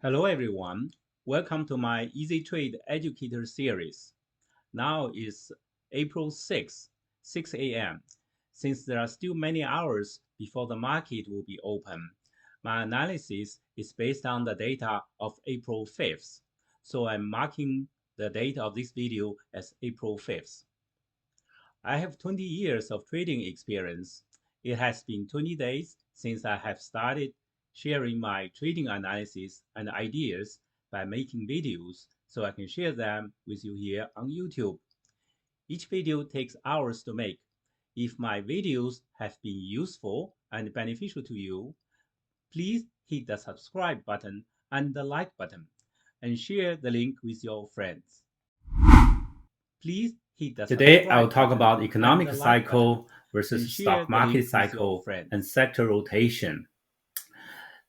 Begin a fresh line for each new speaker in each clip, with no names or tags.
Hello everyone, welcome to my Easy Trade Educator series. Now is April 6th, 6 a.m. Since there are still many hours before the market will be open, my analysis is based on the data of April 5th, so I'm marking the date of this video as April 5th. I have 20 years of trading experience. It has been 20 days since I have started sharing my trading analysis and ideas by making videos so I can share them with you here on YouTube. Each video takes hours to make. If my videos have been useful and beneficial to you, please hit the subscribe button and the like button and share the link with your friends. Please hit the
Today, I'll
subscribe
talk
button
about
and
economic
the like button
cycle versus
and share
stock
the
market
link with your
cycle
friends.
and sector rotation.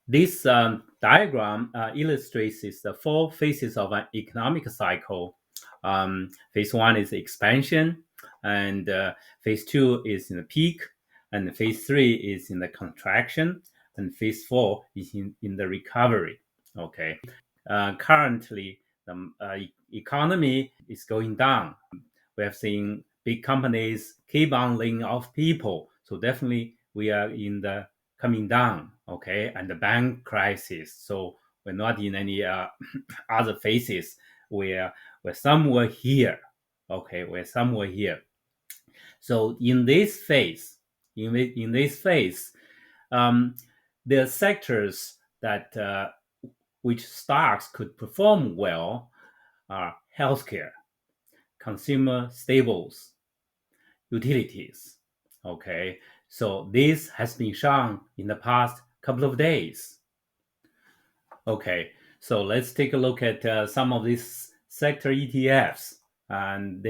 This diagram illustrates the four phases of an economic cycle. Phase one is expansion, and phase two is in the peak, and phase three is in the contraction, and phase four is in the recovery. Okay. Currently, the economy is going down. We have seen big companies keep on laying off people. So definitely we are in the coming down, okay, and the bank crisis. So we're not in any other phases. We're somewhere here, okay, we're somewhere here. So in this phase, in this phase, um, the sectors that which stocks could perform well are healthcare, consumer staples, utilities. Okay, so this has been shown in the past couple of days. Okay, so let's take a look at some of these sector ETFs, and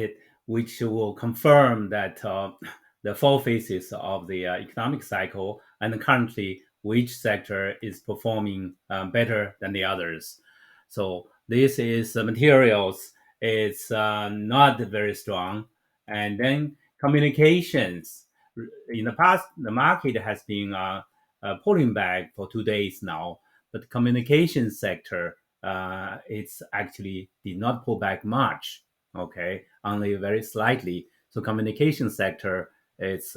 which will confirm that the four phases of the economic cycle and currently which sector is performing better than the others. So this is materials. It's not very strong, and then communications. In the past, the market has been pulling back for 2 days now, but the communication sector, it's actually did not pull back much. Okay, only very slightly. So communication sector, it's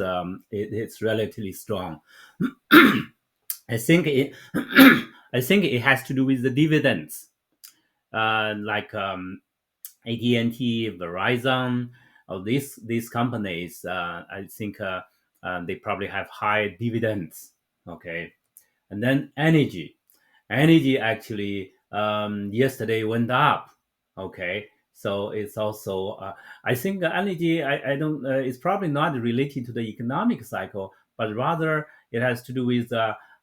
relatively strong. I think it I think it has to do with the dividends, like AT&T, Verizon, or these companies. I think they probably have high dividends. Okay, and then energy. Energy actually yesterday went up. Okay, so it's also I think energy. I don't. It's probably not related to the economic cycle, but rather it has to do with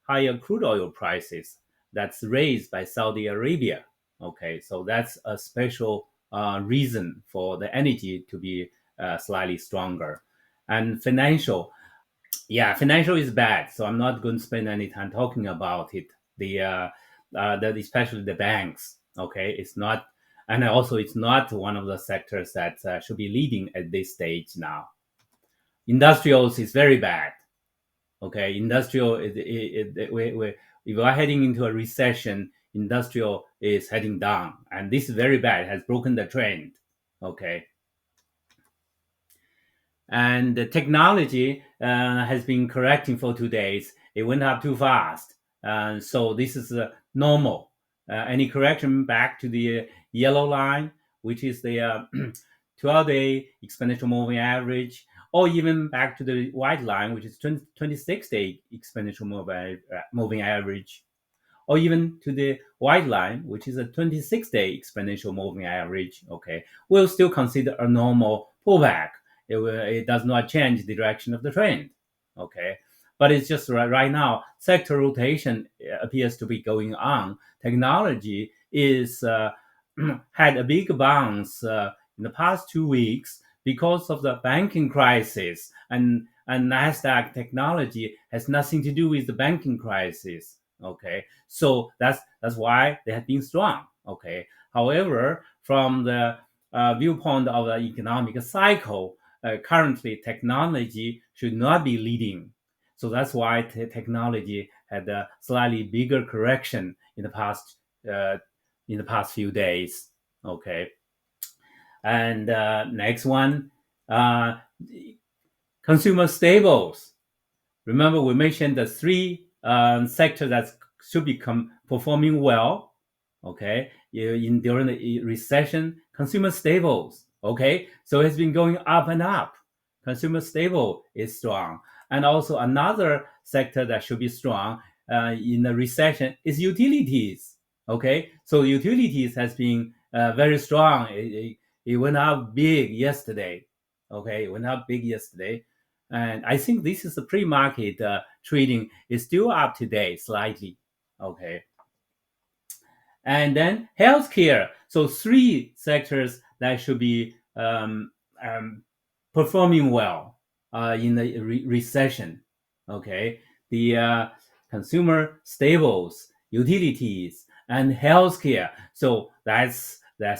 higher crude oil prices that's raised by Saudi Arabia. Okay, so that's a special reason for the energy to be slightly stronger. And financial, yeah, financial is bad, so I'm not going to spend any time talking about it. Especially the banks. Okay, it's not, and also it's not one of the sectors that should be leading at this stage now. Industrials is very bad. Okay, industrial, if we're heading into a recession, industrial is heading down, and this is very bad. It has broken the trend. Okay, and the technology has been correcting for 2 days. It went up too fast, so this is normal. Any correction back to the yellow line, which is the 12-day exponential moving average, or even back to the white line, which is 26-day exponential moving average, or even to the white line, which is a 26-day exponential moving average, okay, we'll still consider a normal pullback. It does not change the direction of the trend, okay? But it's just right now, sector rotation appears to be going on. Technology is had a big bounce in the past 2 weeks because of the banking crisis, and Nasdaq technology has nothing to do with the banking crisis. Okay, so that's why they have been strong. Okay, however, from the viewpoint of the economic cycle, currently technology should not be leading. So that's why technology had a slightly bigger correction in the past in the past few days. Okay, and next one, consumer staples. Remember, we mentioned the three sectors that should be performing well. Okay, during the recession, consumer staples. Okay, so it's been going up and up. Consumer stable is strong, and also another sector that should be strong in the recession is utilities. Okay, so utilities has been very strong. It went up big yesterday. Okay, it went up big yesterday, and I think this is the pre-market trading is still up today slightly. Okay, and then healthcare. So three sectors that should be performing well in the recession. Okay, the consumer staples, utilities, and healthcare. So that's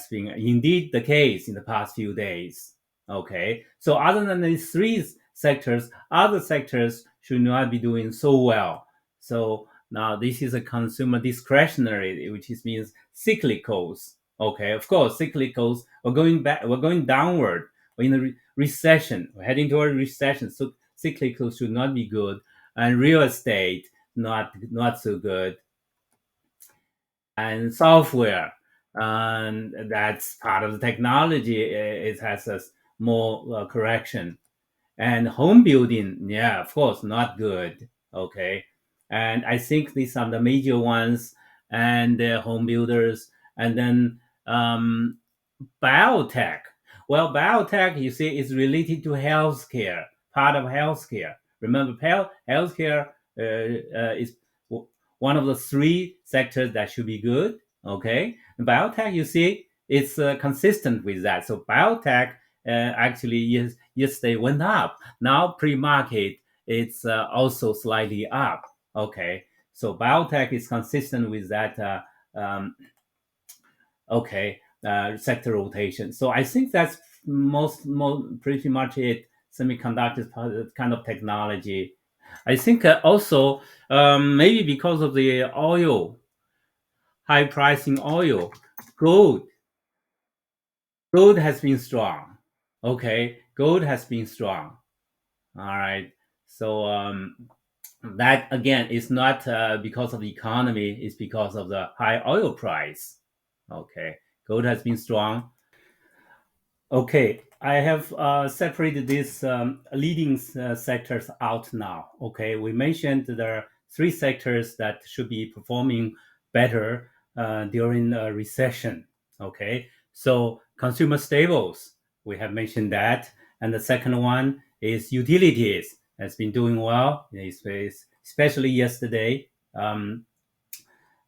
been indeed the case in the past few days. Okay, so other than these three sectors, other sectors should not be doing so well. So now this is a consumer discretionary, which means cyclicals. Okay, of course, cyclicals are going back, we're going downward. We're in a recession, we're heading toward a recession. So cyclicals should not be good, and real estate not so good, and software, and that's part of the technology. It has a more correction, and home building, yeah, of course, not good. Okay, and I think these are the major ones, and home builders, and then biotech. Well, biotech, you see, is related to healthcare, part of healthcare. Remember, healthcare is one of the three sectors that should be good. Okay, and biotech, you see, it's consistent with that. So biotech actually yesterday went up. Now pre-market, it's also slightly up. Okay, so biotech is consistent with that. Okay, sector rotation. So I think that's most pretty much it. Semiconductors kind of technology. I think also maybe because of the oil, high pricing oil, gold. Gold has been strong. Okay, gold has been strong. All right. So that again is not because of the economy. It's because of the high oil price. Okay, gold has been strong. Okay, I have separated these leading sectors out now. Okay, we mentioned there are three sectors that should be performing better during a recession. Okay, so consumer staples, we have mentioned that. And the second one is utilities, has been doing well, especially yesterday. And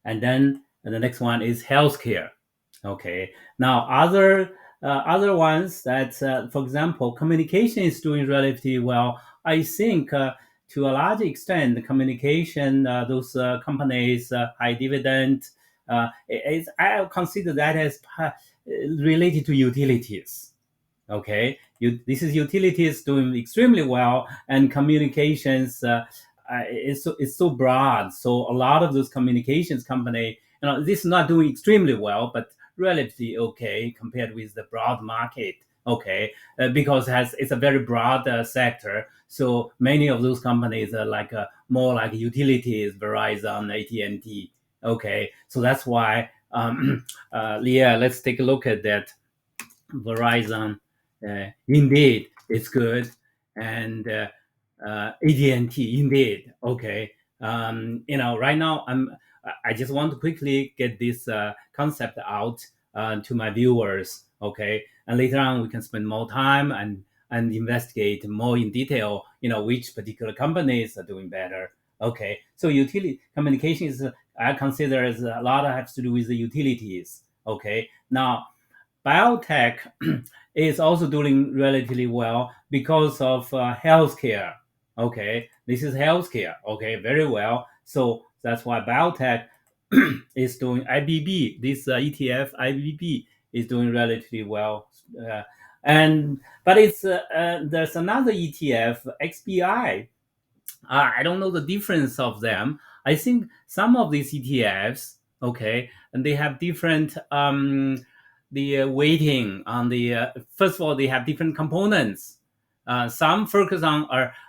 then the next one is healthcare. Okay, now other ones that, for example, communication is doing relatively well. I think to a large extent, the communication, those companies, high dividend, I consider that as related to utilities. Okay, this is utilities doing extremely well, and communications it's so broad. So a lot of those communications company, this is not doing extremely well, but relatively okay compared with the broad market. Okay, because it's a very broad sector. So many of those companies are like more like utilities, Verizon, AT&T. Okay, so that's why yeah, let's take a look at that. Verizon, indeed, it's good, and AT&T, indeed, okay. Right now, I just want to quickly get this concept out to my viewers, okay, and later on we can spend more time and investigate more in detail, which particular companies are doing better. Okay, so utility communication is, I consider, as a lot has to do with the utilities. Okay, now biotech is also doing relatively well because of healthcare. Okay, this is healthcare. Okay, very well. So that's why biotech is doing IBB. This ETF IBB is doing relatively well. And but it's there's another ETF XBI. I don't know the difference of them. I think some of these ETFs Okay, and they have different the weighting on the first of all, they have different components. Some focus on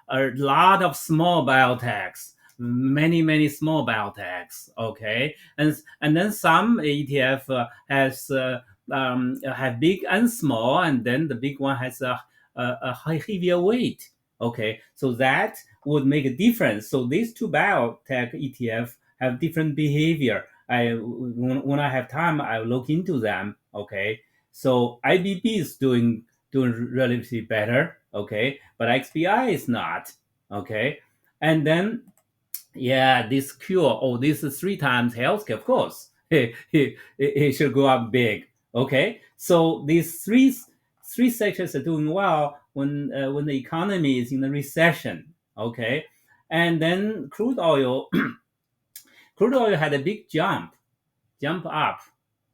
a lot of small biotechs, many small biotechs. Okay, and then some ETF has have big and small, and then the big one has a heavier weight. Okay, so that would make a difference. So these two biotech ETF have different behavior. When I have time, I'll look into them. Okay, so IBB is doing relatively better. Okay, but XBI is not. Okay, and then yeah, this cure. Oh, this is three times healthcare. Of course, it should go up big. Okay, so these three sectors are doing well when the economy is in a recession. Okay, and then crude oil. Crude oil had a big jump up.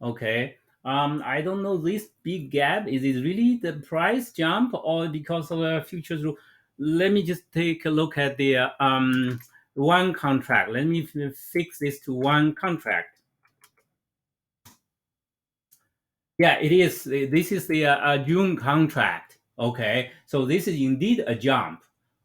Okay. I don't know this big gap. Is it really the price jump or because of a futures rule? Let me just take a look at the one contract. Let me fix this to one contract. Yeah, it is. This is the June contract. Okay, so this is indeed a jump.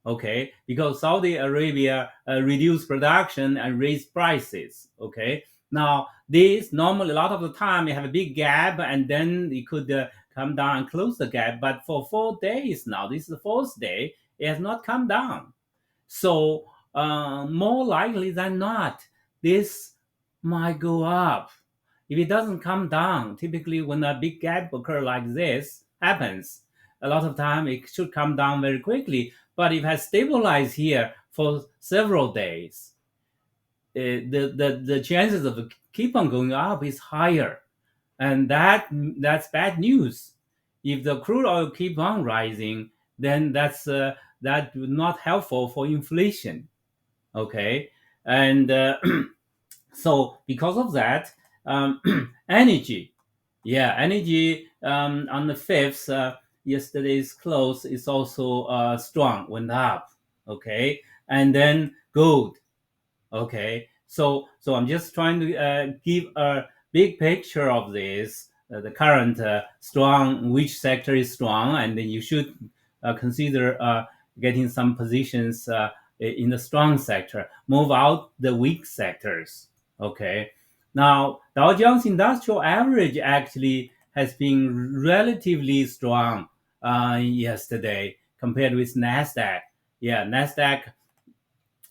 Okay, because Saudi Arabia reduced production and raised prices. Okay, now this normally a lot of the time you have a big gap and then it could come down and close the gap. But for 4 days now, this is the fourth day, it has not come down. So more likely than not, this might go up. If it doesn't come down, typically when a big gap occur like this happens, a lot of time it should come down very quickly. But if it has stabilized here for several days, the chances of keep on going up is higher, and that's bad news. If the crude oil keep on rising, then that not helpful for inflation. Okay, and so because of that, energy, yeah, energy on the fifth, yesterday's close is also strong, went up. Okay, and then gold. Okay, so I'm just trying to give a big picture of this, the current strong, which sector is strong, and then you should consider getting some positions in the strong sector, move out the weak sectors. Okay, now Dow Jones Industrial Average actually has been relatively strong yesterday compared with Nasdaq. Yeah, Nasdaq,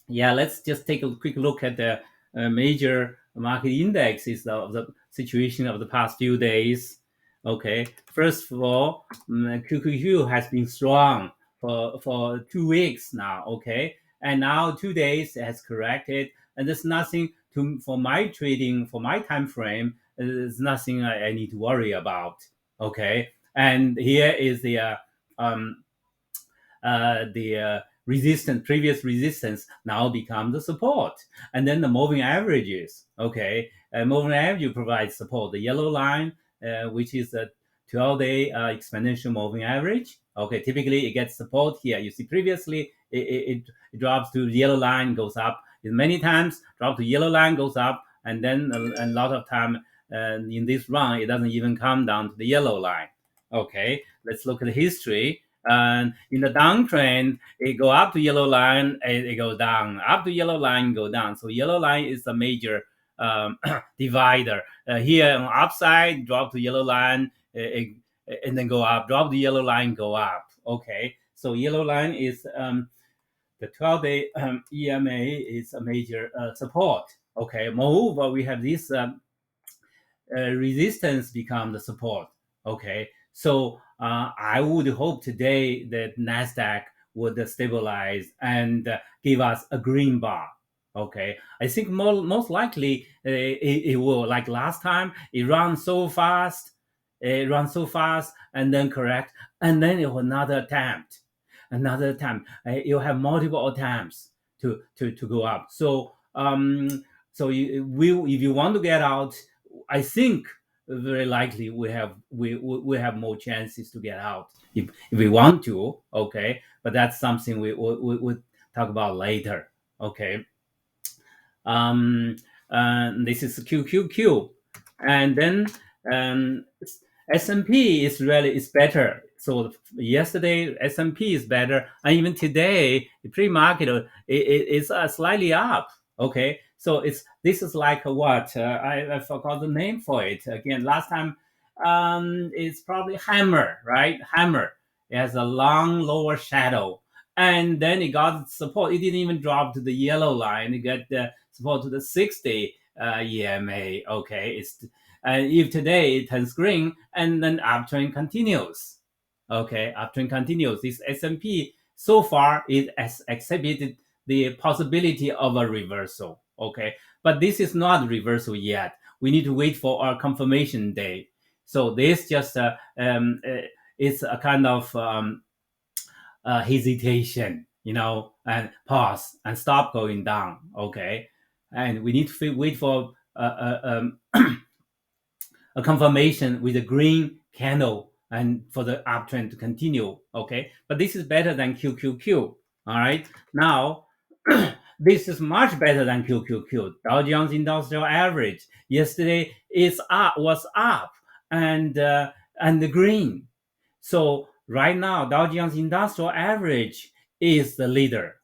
yeah, let's just take a quick look at the major market indexes of the situation of the past few days. Okay, first of all, QQQ has been strong for 2 weeks now. Okay, and now 2 days has corrected, and there's nothing to for my trading for my time frame. There's nothing I need to worry about. Okay, and here is um, the resistance, previous resistance now become the support. And then the moving averages, okay, moving average provides support. The yellow line, which is a 12-day exponential moving average. Okay, typically it gets support here. You see previously it drops to the yellow line, goes up. It many times drop to yellow line, goes up, and then a lot of time in this run, it doesn't even come down to the yellow line. Okay, let's look at the history. And in the downtrend, it go up to yellow line, and it go down. Up to yellow line, go down. So yellow line is a major divider. Here on upside, drop to yellow line, and then go up. Drop the yellow line, go up. Okay. So yellow line is the 12-day EMA is a major support. Okay. Moreover, we have this resistance become the support. Okay, so I would hope today that Nasdaq would stabilize and give us a green bar. Okay, I think most likely it will. Like last time, it runs so fast, and then correct, and then it will another attempt. You have multiple attempts to go up. So if you want to get out, I think very likely we have more chances to get out if we want to. Okay, but that's something we talk about later. Okay. Um, This is QQQ, and then um, S&P is better. So yesterday S&P is better, and even today the pre-market is slightly up. Okay, so this is like what I forgot the name for it again. Last time, it's probably Hammer, right? Hammer. It has a long lower shadow, and then it got support. It didn't even drop to the yellow line. It got the support to the 60 EMA. Okay, if today it turns green and then uptrend continues. Okay, uptrend continues. This S&P so far it has exhibited the possibility of a reversal. Okay, but this is not reversal yet. We need to wait for our confirmation day. So this just it's a kind of hesitation, and pause and stop going down. Okay, and we need to wait for a confirmation with a green candle and for the uptrend to continue. Okay, but this is better than QQQ. All right, now this is much better than QQQ. Dow Jones Industrial Average yesterday was up and the green. So right now, Dow Jones Industrial Average is the leader.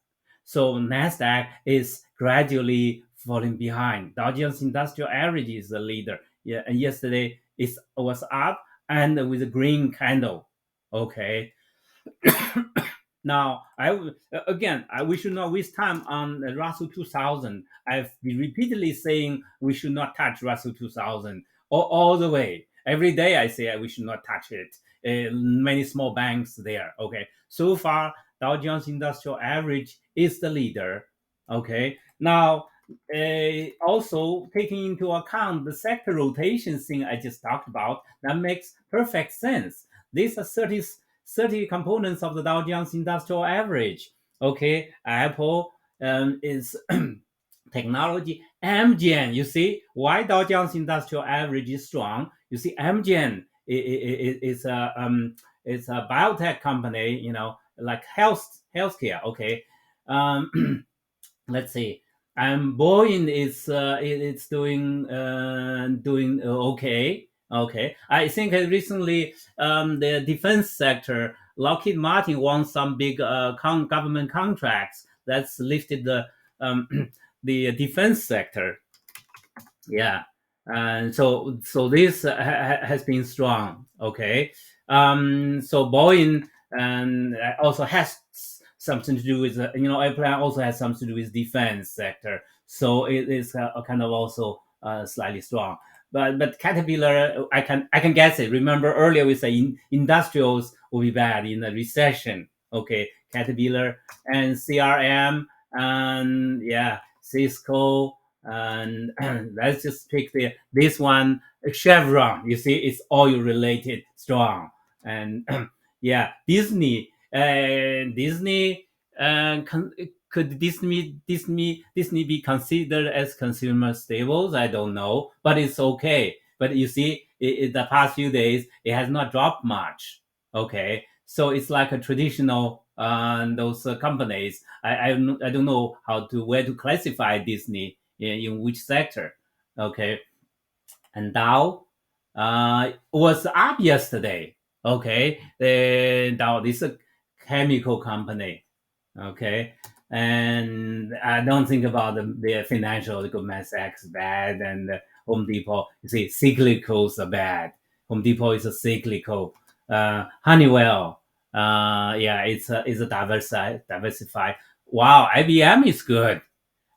So Nasdaq is gradually falling behind. Dow Jones Industrial Average is the leader. Yeah, and yesterday it was up and with a green candle. Okay. Now, we should not waste time on the Russell 2000. I've been repeatedly saying we should not touch Russell 2000 all the way. Every day I say we should not touch it. Many small banks there. Okay. So far, Dow Jones Industrial Average is the leader. Okay. Now, also taking into account the sector rotation thing I just talked about, that makes perfect sense. These are 30 components of the Dow Jones Industrial Average. Okay, Apple is technology. Amgen, you see why Dow Jones Industrial Average is strong. You see, Amgen is it's a biotech company, like healthcare. Okay, let's see. And Boeing is it's doing okay. Okay, I think recently the defense sector, Lockheed Martin won some big government contracts that's lifted the the defense sector. Yeah, and so this has been strong. Okay, so Boeing also has something to do with airplane also has something to do with defense sector. So it is kind of also slightly strong. But Caterpillar, I can guess it. Remember earlier we said industrials will be bad in a recession. Okay, Caterpillar and CRM and yeah, Cisco and let's just pick this one, Chevron. You see, it's oil related, strong, and yeah, Disney. Could Disney be considered as consumer staples? I don't know, but it's okay. But you see, the past few days it has not dropped much. Okay, so it's like a traditional those companies. I don't know where to classify Disney in which sector. Okay, and Dow was up yesterday. Okay, the Dow this is a chemical company. Okay, and I don't think about the financial. Goldman Sachs bad and Home Depot. You see, cyclicals are bad. Home Depot is a cyclical. Honeywell, yeah, it's a diversified. Wow, IBM is good.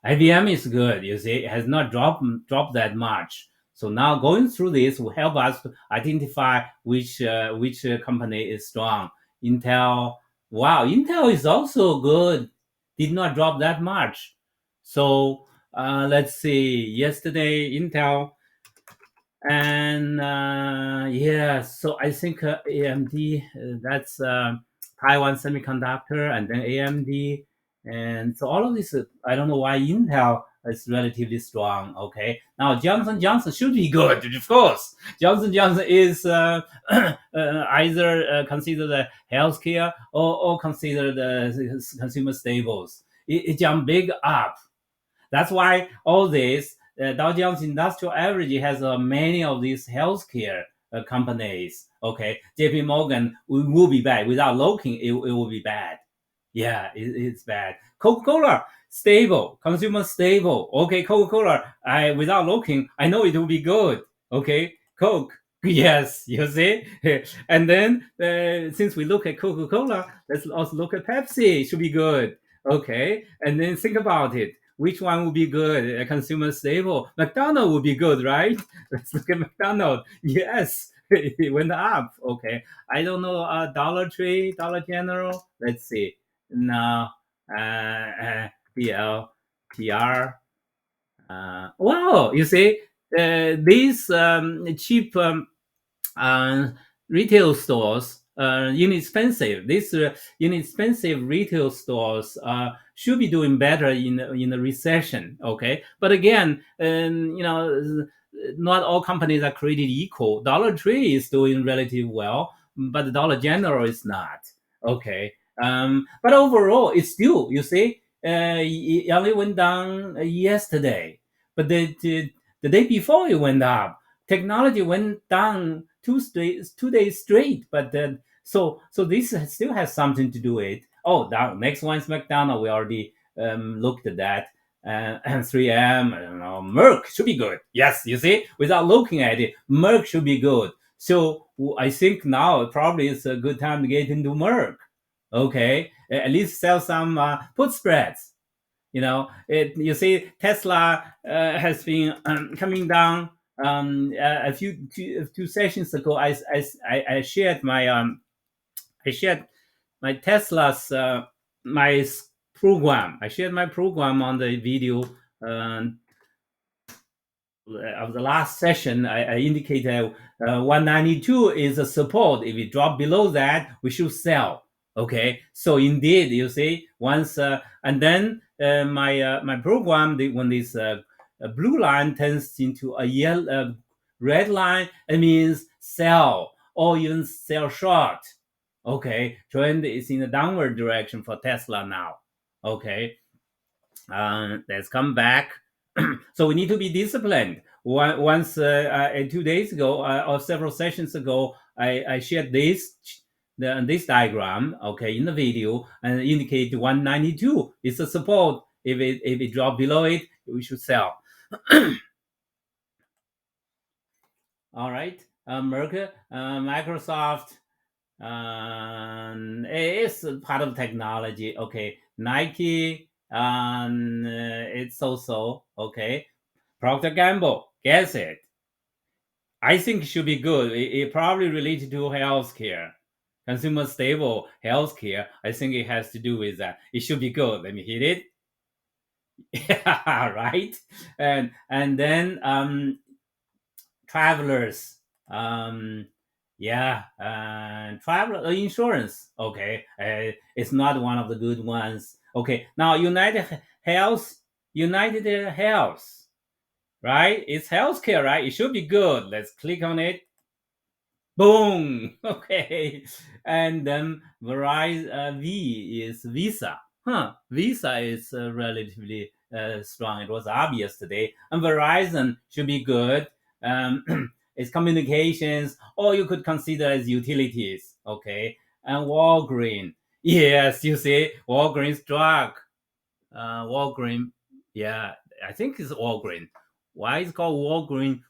IBM is good. You see, it has not dropped that much. So now going through this will help us to identify which company is strong. Intel, wow, Intel is also good. Did not drop that much. So let's see. Yesterday, Intel and yeah, so I think AMD, that's Taiwan Semiconductor, and then AMD, and so all of this. I don't know why Intel is relatively strong. Okay, now Johnson should be good, of course. Johnson is either considered the healthcare or considered the consumer staples. It jumped big up. That's why all this Dow Jones Industrial Average has many of these healthcare companies. Okay, JP Morgan will be bad. Without looking, it will be bad. Yeah, it's bad. Coca-Cola, stable. Consumer stable. Okay, Coca-Cola, without looking, I know it will be good. Okay, Coke. Yes, you see. And then since we look at Coca-Cola, let's also look at Pepsi. It should be good. Okay, and then think about it. Which one would be good? Consumer stable. McDonald's would be good, right? Let's look at McDonald's. Yes, it went up. Okay, I don't know. Dollar Tree, Dollar General. Let's see. No, PL, PR. Wow, you see, these cheap uh, retail stores, inexpensive. These inexpensive retail stores should be doing better in the recession. Okay, but again, not all companies are created equal. Dollar Tree is doing relatively well, but the Dollar General is not. Okay, but overall, it's still, you see, it only went down yesterday, but the day before it went up. Technology went down 2 days straight, but so this still has something to do with it. Oh, now next one's McDonald. We already looked at that. And 3M, I don't know, Merck should be good. Yes, you see, without looking at it, Merck should be good. So I think now probably it's a good time to get into Merck. Okay, at least sell some put spreads. You see, Tesla has been coming down. A few two sessions ago, I shared my Tesla's my program. I shared my program on the video of the last session. I indicated 192 is a support. If it drop below that, we should sell. Okay, so indeed, you see, once and then my program, when this blue line turns into a yellow red line, it means sell or even sell short. Okay, trend is in the downward direction for Tesla now. Okay, let's come back. So we need to be disciplined. Once 2 days ago or several sessions ago, I shared this diagram, okay, in the video, and indicate 192 is a support. If it drop below it, we should sell. All right, Merck, Microsoft, it's part of technology. Okay, Nike, it's also okay. Procter Gamble, guess it. I think it should be good. It probably related to healthcare, consumer stable healthcare. I think it has to do with that. It should be good. Let me hit it. Yeah, right. And then travelers. Yeah, travel insurance. Okay, it's not one of the good ones. Okay, now United Health, right? It's healthcare, right? It should be good. Let's click on it. Boom. Okay, and then Verizon V is Visa. Visa is relatively strong. It was up yesterday, and Verizon should be good. It's communications, or you could consider as utilities. Okay, and Walgreen. Yes, you see, Walgreens drug. Walgreen. Yeah, I think it's Walgreen. Why is it called Walgreen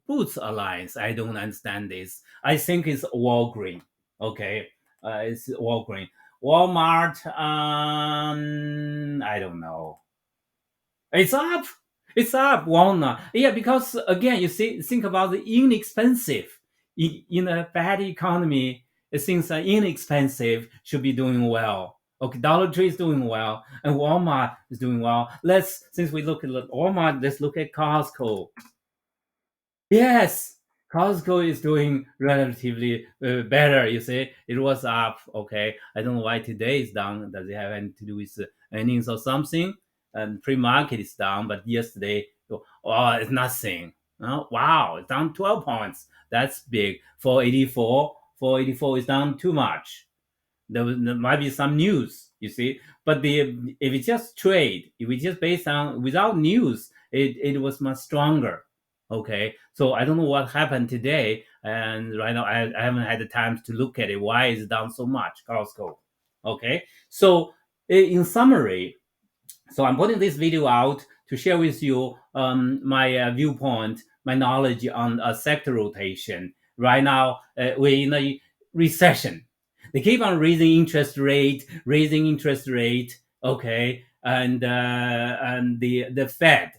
Boots Alliance? I don't understand this. I think it's Walgreen. Okay, it's Walgreen. Walmart. I don't know. It's up. It's up. Walnut. Yeah, because again, you see, think about the inexpensive in a bad economy. Things are inexpensive should be doing well. Okay, Dollar Tree is doing well, and Walmart is doing well. Since we look at Walmart, let's look at Costco. Yes, Costco is doing relatively better. You see, it was up. Okay, I don't know why today is down. Does it have anything to do with earnings or something? And pre-market is down, but yesterday, oh, it's nothing. Oh, wow, it's down 12 points. That's big. 484 is down too much. There might be some news, you see. But if we just trade, if we just based on without news, it was much stronger. Okay, so I don't know what happened today, and right now I haven't had the time to look at it. Why is it down so much, Costco? Okay, so in summary, so I'm putting this video out to share with you my viewpoint, my knowledge on sector rotation. Right now, we're in a recession. They keep on raising interest rate. Okay, and the Fed,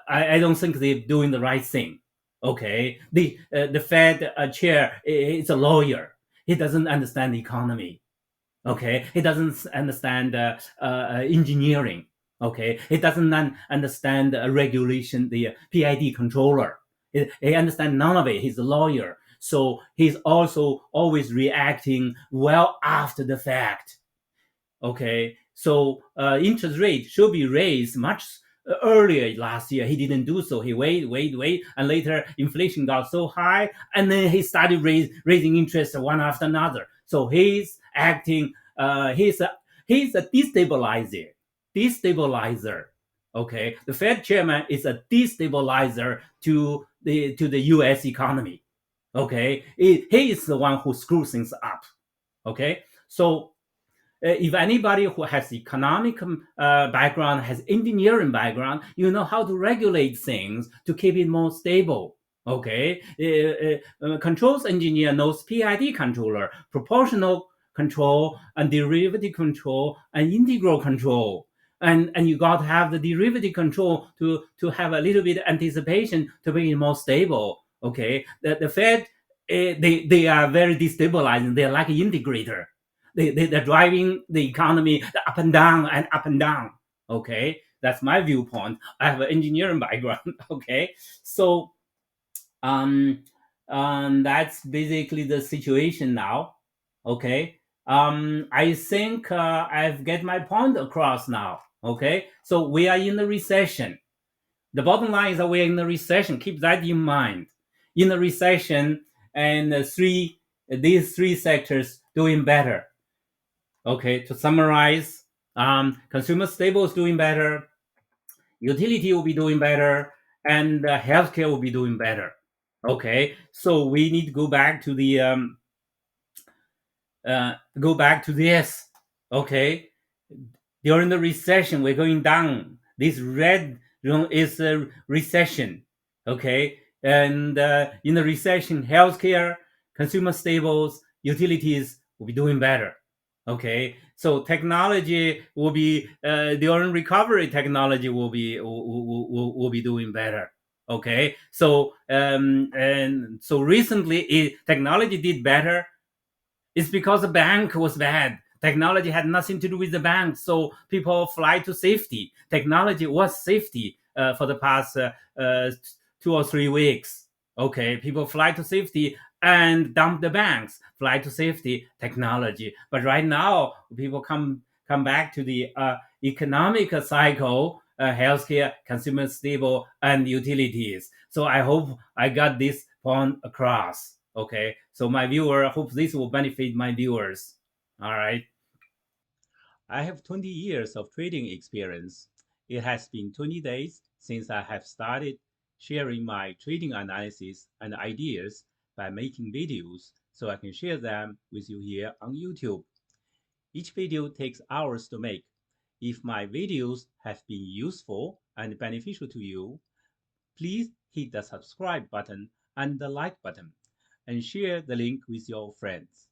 I don't think they're doing the right thing. Okay, the Fed chair is a lawyer. He doesn't understand the economy. Okay, he doesn't understand engineering. Okay, he doesn't understand regulation, the PID controller. He understands none of it. He's a lawyer, so he's also always reacting well after the fact. Okay, so interest rate should be raised much earlier last year. He didn't do so. He wait, and later inflation got so high, and then he started raising interest one after another. So he's acting. He's a destabilizer. Okay, the Fed chairman is a destabilizer to the U.S. economy. Okay, he is the one who screws things up. Okay, so if anybody who has economic background, has engineering background, you know how to regulate things to keep it more stable. Okay, controls engineer knows PID controller, proportional control, and derivative control, and integral control. And you got to have the derivative control to have a little bit of anticipation to make it more stable. Okay, the Fed, they are very destabilizing. They're like an integrator. They're driving the economy up and down and up and down. Okay, that's my viewpoint. I have an engineering background. Okay, so um, that's basically the situation now. Okay, I think I've get my point across now. Okay, so we are in a recession. The bottom line is that we're in a recession. Keep that in mind. In a recession, and these three sectors doing better. Okay, to summarize, consumer stable is doing better, utility will be doing better, and healthcare will be doing better. Okay, so we need to go back to this. Okay, during the recession, we're going down. This red is a recession. Okay, and in the recession, healthcare, consumer staples, utilities will be doing better. Okay, so technology will be during recovery. Technology will be doing better. Okay, so and so recently, technology did better. It's because the bank was bad. Technology had nothing to do with the bank, so people fly to safety. Technology was safety for the past 2 or 3 weeks. Okay, people fly to safety and dump the banks. Fly to safety, technology. But right now, people come back to the economic cycle, healthcare, consumer stable, and utilities. So I hope I got this point across. Okay, so my viewer, I hope this will benefit my viewers. All right.
I have 20 years of trading experience. It has been 20 days since I have started sharing my trading analysis and ideas by making videos so I can share them with you here on YouTube. Each video takes hours to make. If my videos have been useful and beneficial to you, please hit the subscribe button and the like button and share the link with your friends.